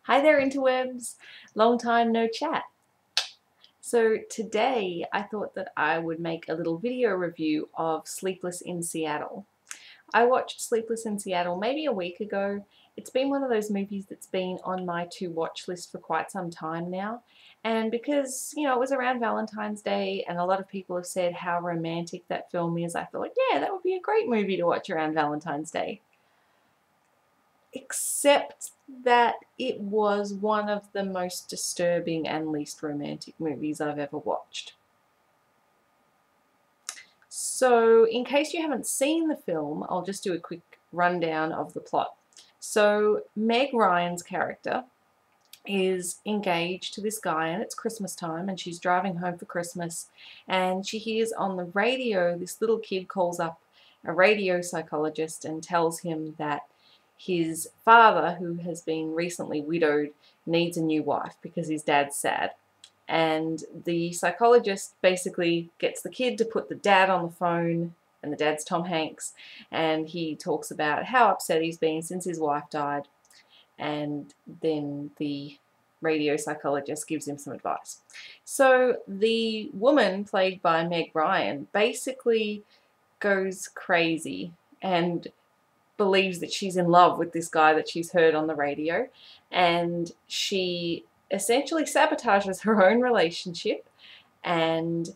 Hi there, interwebs! Long time no chat. So today I thought that I would make a little video review of Sleepless in Seattle. I watched Sleepless in Seattle maybe a week ago. It's been one of those movies that's been on my to-watch list for quite some time now. And because, it was around Valentine's Day and a lot of people have said how romantic that film is, I thought, yeah, that would be a great movie to watch around Valentine's Day. Except that it was one of the most disturbing and least romantic movies I've ever watched. So, in case you haven't seen the film, I'll just do a quick rundown of the plot. So, Meg Ryan's character is engaged to this guy, and it's Christmas time, and she's driving home for Christmas, and she hears on the radio this little kid calls up a radio psychologist and tells him that his father, who has been recently widowed, needs a new wife because his dad's sad. And the psychologist basically gets the kid to put the dad on the phone, and the dad's Tom Hanks, and he talks about how upset he's been since his wife died. And then the radio psychologist gives him some advice. So the woman, played by Meg Ryan, basically goes crazy and believes that she's in love with this guy that she's heard on the radio, and she essentially sabotages her own relationship and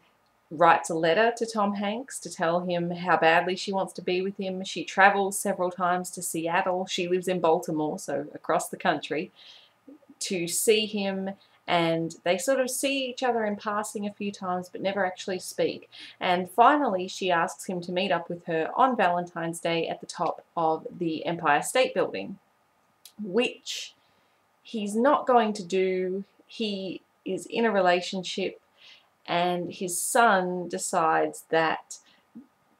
writes a letter to Tom Hanks to tell him how badly she wants to be with him. She travels several times to Seattle. She lives in Baltimore, so across the country, to see him, and they sort of see each other in passing a few times but never actually speak. And finally she asks him to meet up with her on Valentine's Day at the top of the Empire State Building, which he's not going to do. He is in a relationship, and his son decides that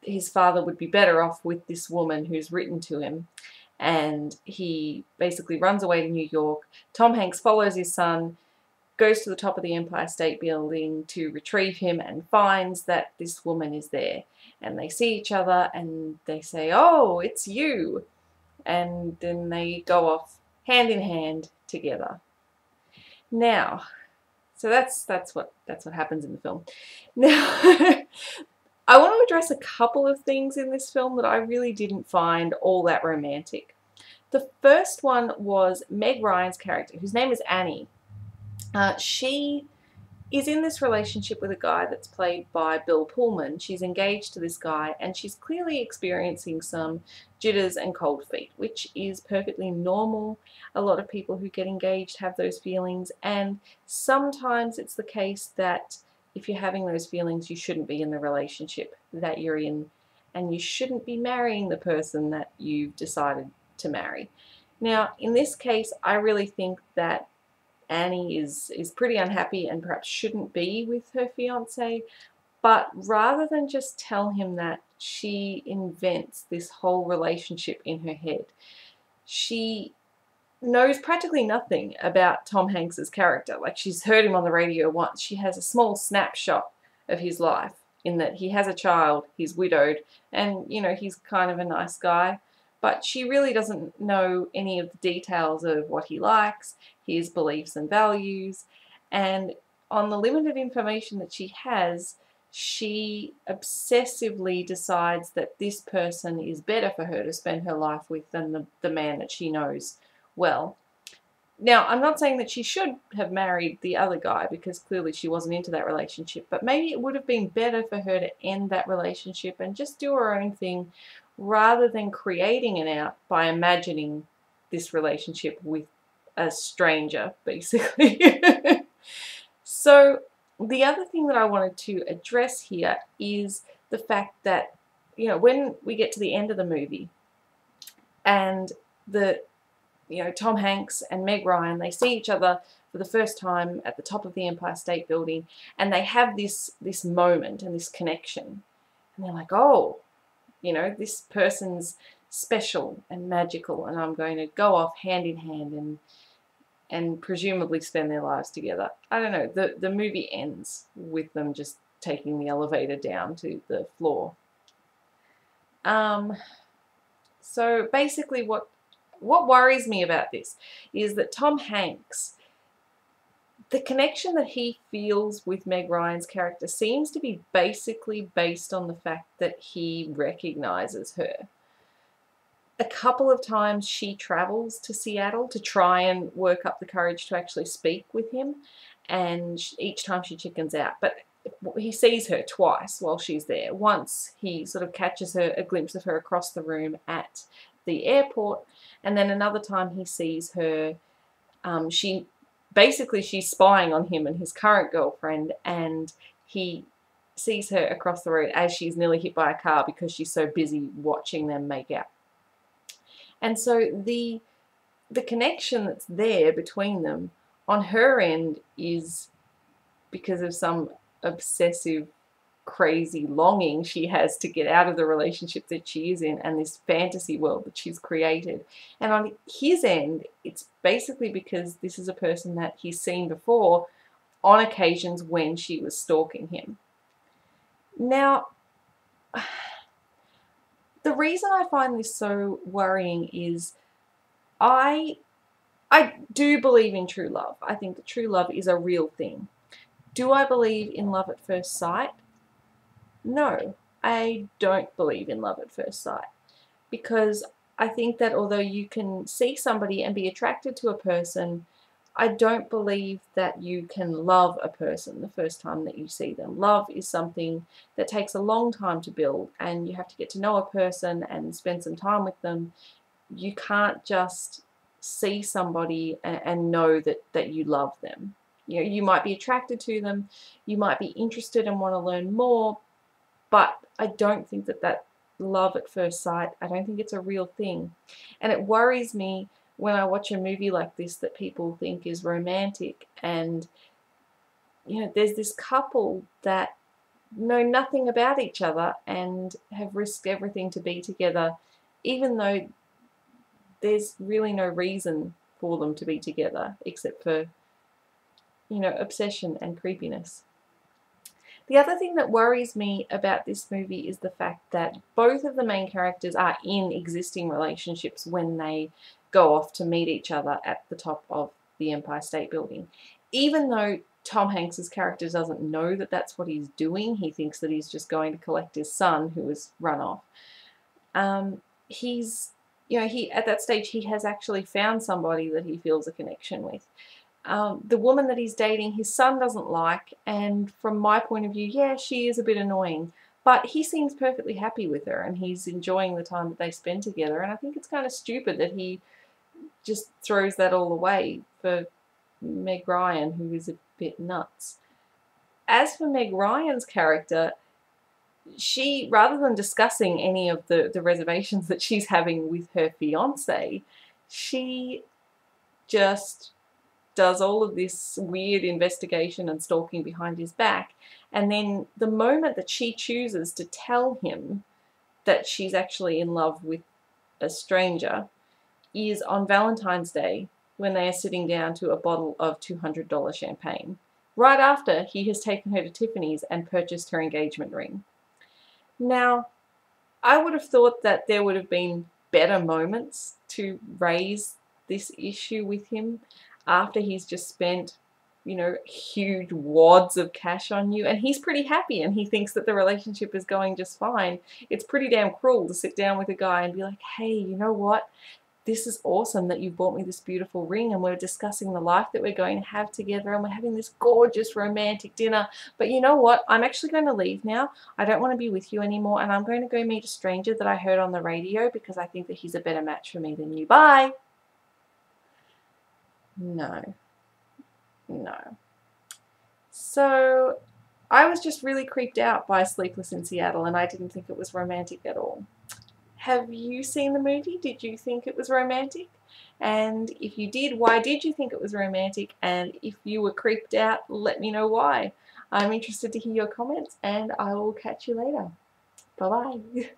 his father would be better off with this woman who's written to him, and he basically runs away to New York. Tom Hanks follows his son, goes to the top of the Empire State Building to retrieve him, and finds that this woman is there. And they see each other and they say, "Oh, it's you." And then they go off hand in hand together. Now, so that's what happens in the film. Now, I want to address a couple of things in this film that I really didn't find all that romantic. The first one was Meg Ryan's character, whose name is Annie. She is in this relationship with a guy that's played by Bill Pullman. She's engaged to this guy, and she's clearly experiencing some jitters and cold feet, which is perfectly normal. A lot of people who get engaged have those feelings, and sometimes it's the case that if you're having those feelings, you shouldn't be in the relationship that you're in, and you shouldn't be marrying the person that you've decided to marry. Now, in this case, I really think that Annie is pretty unhappy and perhaps shouldn't be with her fiance, but rather than just tell him that, she invents this whole relationship in her head. She knows practically nothing about Tom Hanks's character. Like, she's heard him on the radio once. She has a small snapshot of his life, in that he has a child, he's widowed, and he's kind of a nice guy. But she really doesn't know any of the details of what he likes, his beliefs and values, and on the limited information that she has, she obsessively decides that this person is better for her to spend her life with than the man that she knows well. Now, I'm not saying that she should have married the other guy, because clearly she wasn't into that relationship, but maybe it would have been better for her to end that relationship and just do her own thing, rather than creating it out by imagining this relationship with a stranger, basically. So the other thing that I wanted to address here is the fact that, when we get to the end of the movie and Tom Hanks and Meg Ryan, they see each other for the first time at the top of the Empire State Building, and they have this moment and this connection, and they're like, oh, this person's special and magical, and I'm going to go off hand in hand and presumably spend their lives together. I don't know, the movie ends with them just taking the elevator down to the floor. So basically what what worries me about this is that Tom Hanks, the connection that he feels with Meg Ryan's character seems to be basically based on the fact that he recognizes her. A couple of times she travels to Seattle to try and work up the courage to actually speak with him, and each time she chickens out. But he sees her twice while she's there. Once he sort of catches a glimpse of her across the room at the airport, and then another time he sees her. She's spying on him and his current girlfriend, and he sees her across the road as she's nearly hit by a car because she's so busy watching them make out. And so the connection that's there between them on her end is because of some obsessive, crazy longing she has to get out of the relationship that she is in and this fantasy world that she's created. And on his end, it's basically because this is a person that he's seen before on occasions when she was stalking him. Now, the reason I find this so worrying is I do believe in true love. I think that true love is a real thing. Do I believe in love at first sight? No, I don't believe in love at first sight, because I think that although you can see somebody and be attracted to a person, I don't believe that you can love a person the first time that you see them. Love is something that takes a long time to build, and you have to get to know a person and spend some time with them. You can't just see somebody and know that you love them. You know, you might be attracted to them, you might be interested and want to learn more, but I don't think that love at first sight, I don't think it's a real thing. And it worries me when I watch a movie like this that people think is romantic, and you know, there's this couple that know nothing about each other and have risked everything to be together, even though there's really no reason for them to be together except for, you know, obsession and creepiness. The other thing that worries me about this movie is the fact that both of the main characters are in existing relationships when they go off to meet each other at the top of the Empire State Building. Even though Tom Hanks's character doesn't know that that's what he's doing, he thinks that he's just going to collect his son who was run off. He at that stage he has actually found somebody that he feels a connection with. The woman that he's dating, his son doesn't like, and from my point of view, yeah, she is a bit annoying, but he seems perfectly happy with her and he's enjoying the time that they spend together, and I think it's kind of stupid that he just throws that all away for Meg Ryan, who is a bit nuts. As for Meg Ryan's character, she, rather than discussing any of the reservations that she's having with her fiance, she just does all of this weird investigation and stalking behind his back, and then the moment that she chooses to tell him that she's actually in love with a stranger is on Valentine's Day, when they are sitting down to a bottle of $200 champagne, right after he has taken her to Tiffany's and purchased her engagement ring. Now, I would have thought that there would have been better moments to raise this issue with him after he's just spent, you know, huge wads of cash on you, and he's pretty happy and he thinks that the relationship is going just fine. It's pretty damn cruel to sit down with a guy and be like, hey, you know what? This is awesome that you bought me this beautiful ring, and we're discussing the life that we're going to have together, and we're having this gorgeous romantic dinner. But you know what? I'm actually going to leave now. I don't want to be with you anymore, and I'm going to go meet a stranger that I heard on the radio because I think that he's a better match for me than you. Bye! No. No. So I was just really creeped out by Sleepless in Seattle, and I didn't think it was romantic at all. Have you seen the movie? Did you think it was romantic? And if you did, why did you think it was romantic? And if you were creeped out, let me know why. I'm interested to hear your comments, and I will catch you later. Bye-bye.